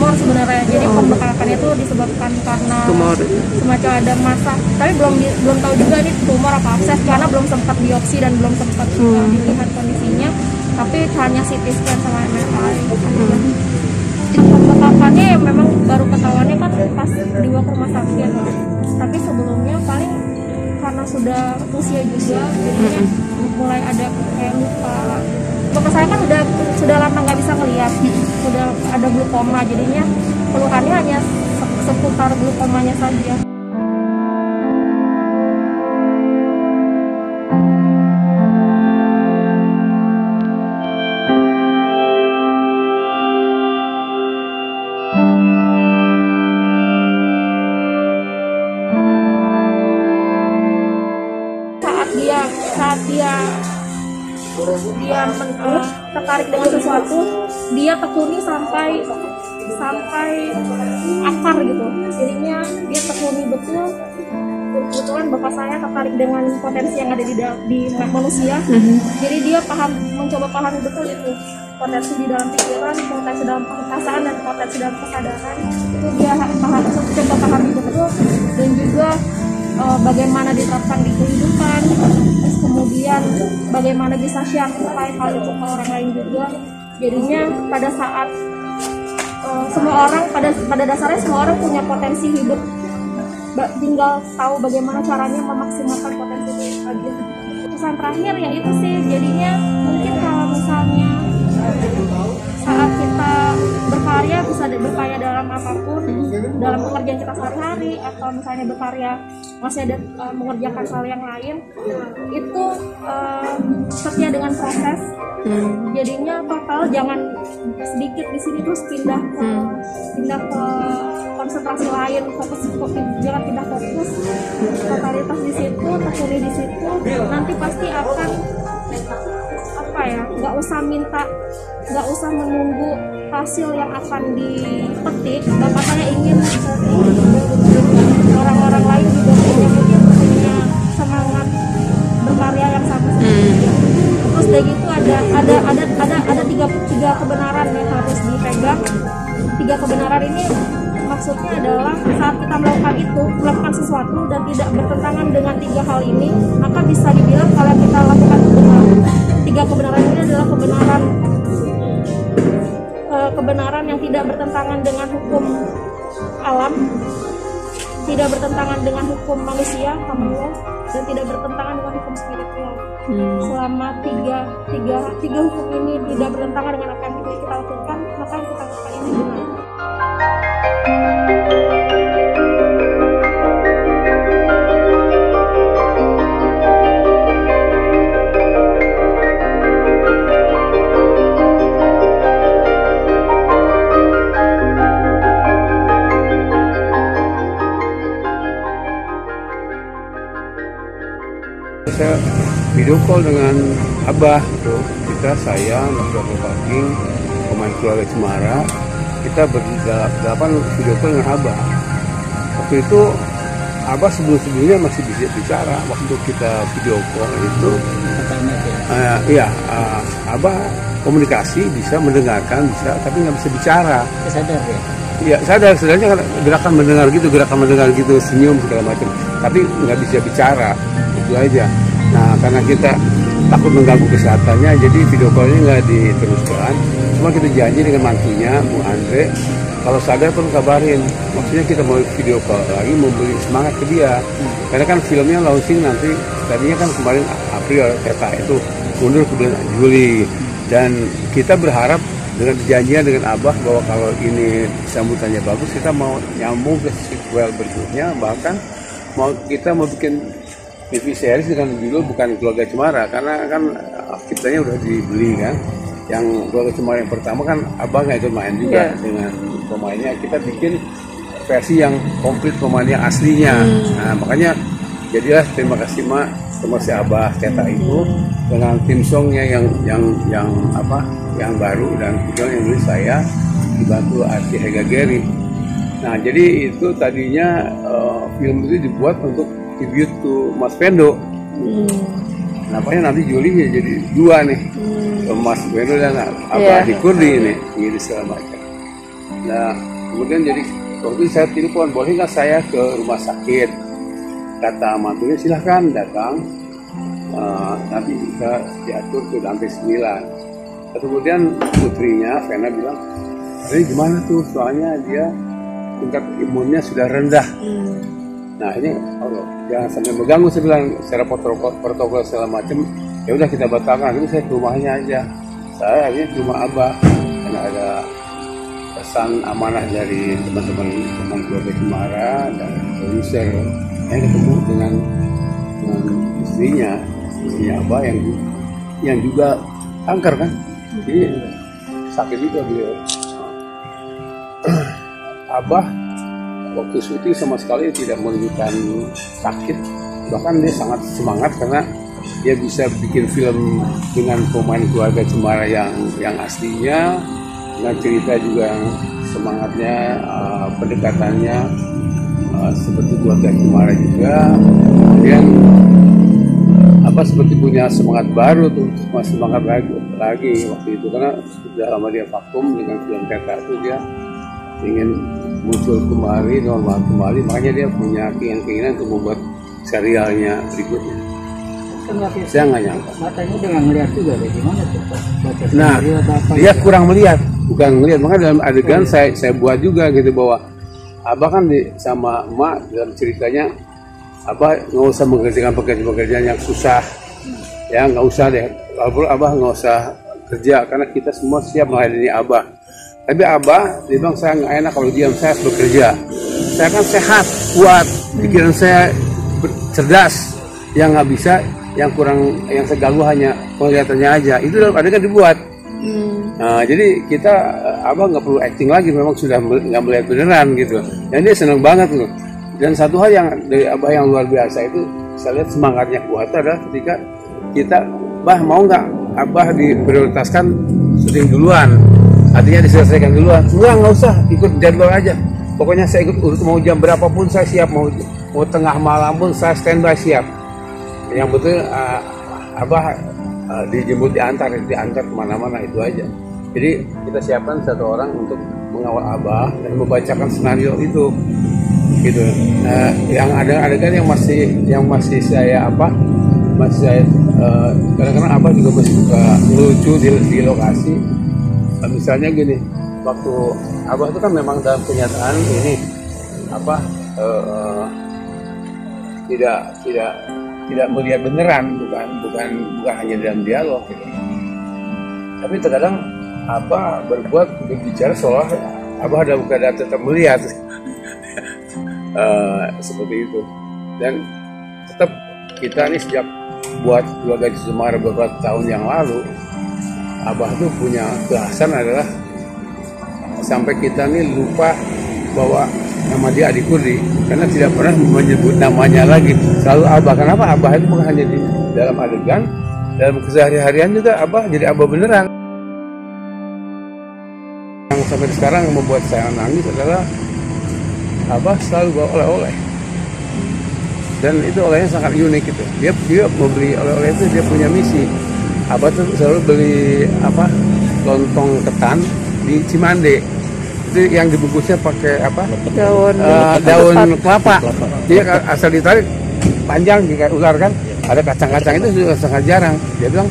tumor sebenarnya. Jadi pembekakannya itu disebabkan karena tumor, semacam ada massa. Tapi belum tahu juga ini tumor apa abses karena belum sempat biopsi dan belum sempat dilihat kondisinya. Tapi hanya CT scan sama MRI. Pembekakannya memang baru ketahuannya kan pas dibawa ke rumah sakit. Tapi sebelumnya paling karena sudah usia juga, jadinya mulai ada kayak lupa. Bapak saya kan sudah lama nggak bisa ngeliat, sudah ada glukoma, jadinya keluhannya hanya seputar glukomanya saja. Saat dia tertarik dengan sesuatu, dia tekuni sampai akar gitu. Jadinya dia tekuni betul. Kebetulan bapak saya tertarik dengan potensi yang ada di manusia. Jadi dia mencoba pahami betul itu potensi di dalam pikiran, potensi dalam perasaan, dan potensi dalam kesadaran. Itu dia coba pahami betul, dan juga bagaimana diterapkan di kehidupan, terus kemudian bagaimana bisa share hal itu ke orang lain juga. Jadinya pada saat semua orang pada dasarnya semua orang punya potensi hidup, tinggal tahu bagaimana caranya memaksimalkan potensi itu aja. Pesan terakhir ya itu sih, jadinya mungkin kalau misalnya saat kita berkarya, bisa berkarya dalam apapun, dalam pekerjaan kita sehari-hari, atau misalnya berkarya masih ada mengerjakan hal yang lain, itu setia dengan proses. Jadinya total jangan sedikit di sini terus pindah ke konsentrasi lain, jangan pindah fokus, totalitas di situ, tekuni di situ, nanti pasti akan nggak usah menunggu hasil yang akan dipetik. Bapak saya ingin orang-orang lain juga punya semangat berkarya yang sama seperti dia. Terus dari itu ada tiga kebenaran yang harus dipegang. Tiga kebenaran ini maksudnya adalah saat kita melakukan sesuatu dan tidak bertentangan dengan tiga hal ini, maka bisa dibilang kalau kita lakukan benar. Tiga kebenaran ini adalah kebenaran yang tidak bertentangan dengan hukum alam, tidak bertentangan dengan hukum manusia, Allah, dan tidak bertentangan dengan hukum spiritual. Selama tiga hukum ini tidak bertentangan dengan apa yang kita lakukan, maka yang kita lakukan ini benar. Saya video call dengan Abah tuh, saya Mas Abah Baking, pemain keluarga Cemara, kita berdelapan video call dengan Abah. Waktu itu Abah sebelumnya masih bisa bicara. Waktu kita video call itu Abah komunikasi, bisa mendengarkan, bisa, tapi nggak bisa bicara. Sadar ya? Iya, sadarnya kan gerakan mendengar gitu, senyum segala macam, tapi nggak bisa bicara, itu aja. Nah, karena kita takut mengganggu kesehatannya, jadi video call-nya nggak diteruskan. Cuma kita janji dengan mantunya, Bu Andre, kalau sadar pun kabarin. Maksudnya kita mau video call lagi, mau beri semangat ke dia. Karena kan filmnya launching nanti, tadinya kan kemarin April, itu mundur ke bulan Juli. Dan kita berharap dengan janjian dengan Abah bahwa kalau ini sambutannya bagus, kita mau nyambung ke sequel berikutnya, bahkan kita mau bikin TV series dengan judul bukan Keluarga Cemara, karena kan ciptanya udah dibeli kan. Yang Keluarga Cemara yang pertama kan Abah nggak ikut main juga dengan pemainnya. Kita bikin versi yang komplit pemainnya aslinya. Nah, makanya jadilah terima kasih Abah cetak itu dengan tim songnya yang baru, dan kemudian yang nulis saya dibantu Arti Hega Geri. Nah, jadi itu tadinya film itu dibuat untuk tribute to Mas Pendo. Nampaknya nanti Juli ya jadi dua nih, Mas Pendo dan Abah Dikurdi ini, gitu segala macam. Nah, kemudian jadi waktu itu saya telepon, boleh nggak saya ke rumah sakit? Kata mantunya silahkan datang, nanti bisa diatur ke lantai 9. Kemudian putrinya Vena bilang, ini gimana tuh, soalnya dia tingkat imunnya sudah rendah. Nah ini Allah, jangan sampai mengganggu, saya bilang secara protokol segala macam. Ya udah kita batalkan, itu saya ke rumahnya aja. Saya akhirnya ke rumah Abah karena ada pesan amanah dari teman-teman keluarga Cemara dan produser. Saya ketemu dengan istrinya Abah yang juga kanker kan, jadi sakit juga beliau. Abah waktu syuting sama sekali tidak menunjukkan sakit, bahkan dia sangat semangat karena dia bisa bikin film dengan pemain keluarga Cemara yang aslinya, dengan cerita juga yang semangatnya, pendekatannya seperti keluarga Cemara juga. Kemudian seperti punya semangat baru tuh, semangat lagi waktu itu, karena sudah lama dia vakum dengan film Teta itu, dia ingin muncul kembali, normal kembali, makanya dia punya keinginan untuk membuat serialnya berikutnya. Saya nggak nyangka. Matanya dengan melihat juga, gimana tuh? Nah, dia kurang melihat, bukan melihat, makanya dalam adegan saya buat juga gitu, bahwa Abah kan sama emak dalam ceritanya, Abah nggak usah mengerjakan pekerjaan yang susah, ya nggak usah deh. Walaupun Abah nggak usah kerja karena kita semua siap melayani Abah. Tapi Abah, dia bilang saya nggak enak kalau diam, saya harus bekerja. Saya kan sehat, kuat, pikiran saya cerdas. Yang nggak bisa, yang saya ganggu hanya penglihatannya aja. Itu dalam adegan dibuat. Nah, jadi kita Abah nggak perlu acting lagi, memang sudah nggak melihat beneran gitu. Dan dia senang banget tuh. Dan satu hal yang dari Abah yang luar biasa itu, saya lihat semangatnya kuat adalah ketika kita, Bah mau nggak Abah diprioritaskan syuting duluan, artinya diselesaikan duluan. Nggak usah, ikut jadwal aja. Pokoknya saya ikut urut, mau jam berapapun saya siap, mau tengah malam pun saya standby siap. Yang betul Abah dijemput diantar kemana-mana, itu aja. Jadi kita siapkan satu orang untuk mengawal Abah dan membacakan skenario itu. Gitu. Yang ada adegan yang masih saya kadang-kadang Abah juga masih suka lucu di lokasi. Misalnya gini, waktu Abah itu kan memang dalam kenyataan ini tidak melihat beneran, bukan hanya dalam dialog gitu. Tapi terkadang Abah berbicara seolah Abah dalam keadaan tetap melihat. Seperti itu. Dan tetap kita ini sejak buat keluarga Cemara beberapa tahun yang lalu, Abah tuh punya kekhasan adalah sampai kita nih lupa bahwa nama dia Adik Kurdi, karena tidak pernah menyebut namanya lagi, selalu Abah. Kenapa? Abah itu bukan hanya di dalam adegan, dalam keseharian juga Abah jadi Abah beneran. Yang sampai sekarang membuat saya nangis adalah Abah selalu bawa oleh-oleh, dan itu olehnya sangat unik gitu. Dia membeli oleh-oleh itu, dia punya misi. Abah tuh selalu beli lontong ketan di Cimande. Itu yang dibungkusnya pakai daun kelapa. Dia asal ditarik panjang kayak ular kan. Ada kacang-kacang, itu juga sangat jarang. Dia bilang,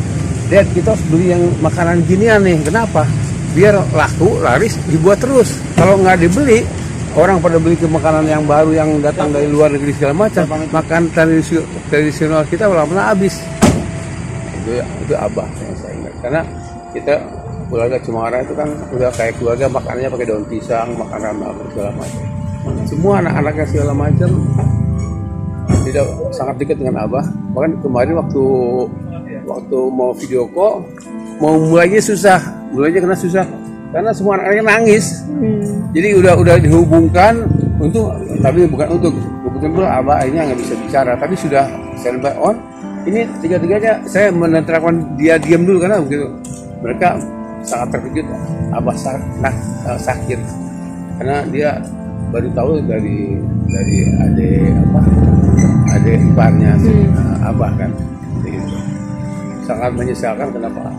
Dad, kita harus beli yang makanan ginian nih. Kenapa? Biar laku, laris, dibuat terus. Kalau nggak dibeli, orang pada beli ke makanan yang baru yang datang dari luar negeri segala macam, makan tradisional kita lama-lama habis. Itu Abah yang saya ingat, karena kita keluarga Cemara itu kan udah kayak keluarga, makanannya pakai daun pisang, makan rambut segala macam. Semua anak-anaknya segala macam tidak sangat dekat dengan Abah. Bahkan kemarin waktu mau video call, mau mulainya karena susah. Karena semua anak-anaknya nangis. Jadi udah dihubungkan tapi bukan untuk kebetulan Abah akhirnya nggak bisa bicara, tapi sudah standby on. Ini tiga-tiganya saya menerapkan dia diam dulu karena begitu mereka sangat terkejut Abah sakit, karena dia baru tahu dari adik iparnya Abah kan. Gitu. Sangat menyesalkan, kenapa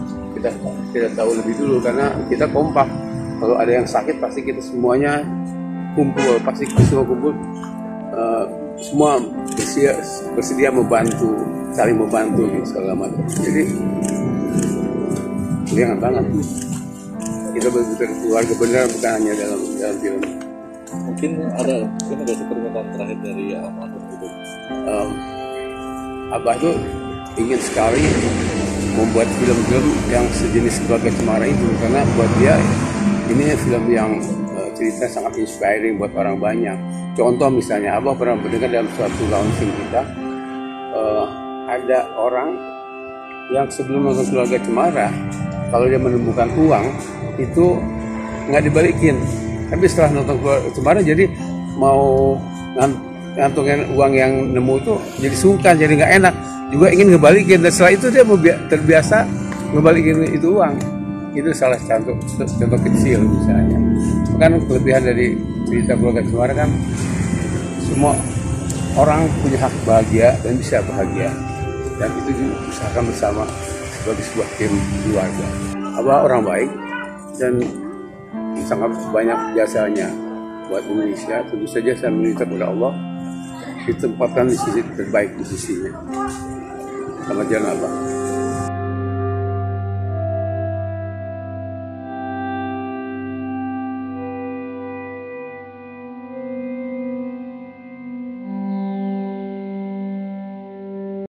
kita tahu lebih dulu, karena kita kompak. Kalau ada yang sakit pasti kita semuanya kumpul, pasti semua kumpul, semua bersedia membantu, saling membantu gitu segala macam. Jadi jangan banget kita betul keluarga benar, bukan hanya dalam film. Mungkin ada permintaan terakhir dari almarhum itu. Abah tuh ingin sekali membuat film-film yang sejenis Keluarga Cemara itu, karena buat dia ini film yang cerita sangat inspiring buat orang banyak. Contoh misalnya, Abah pernah mendengar dalam suatu launching kita, ada orang yang sebelum nonton Keluarga Cemara, kalau dia menemukan uang itu nggak dibalikin, tapi setelah nonton Keluarga Cemara jadi mau ngantongin uang yang nemu itu jadi sungkan, jadi nggak enak, juga ingin ngebalikin, dan setelah itu dia terbiasa ngebalikin itu uang. Itu salah contoh kecil misalnya. Kan kelebihan dari cerita Keluarga Cemara kan semua orang punya hak bahagia dan bisa bahagia, dan itu diusahakan bersama sebagai sebuah tim keluarga. Abah orang baik dan sangat banyak jasanya buat Indonesia. Tentu saja saya meminta kepada Allah ditempatkan di sisi terbaik di sisinya. Selamat jalan Abah.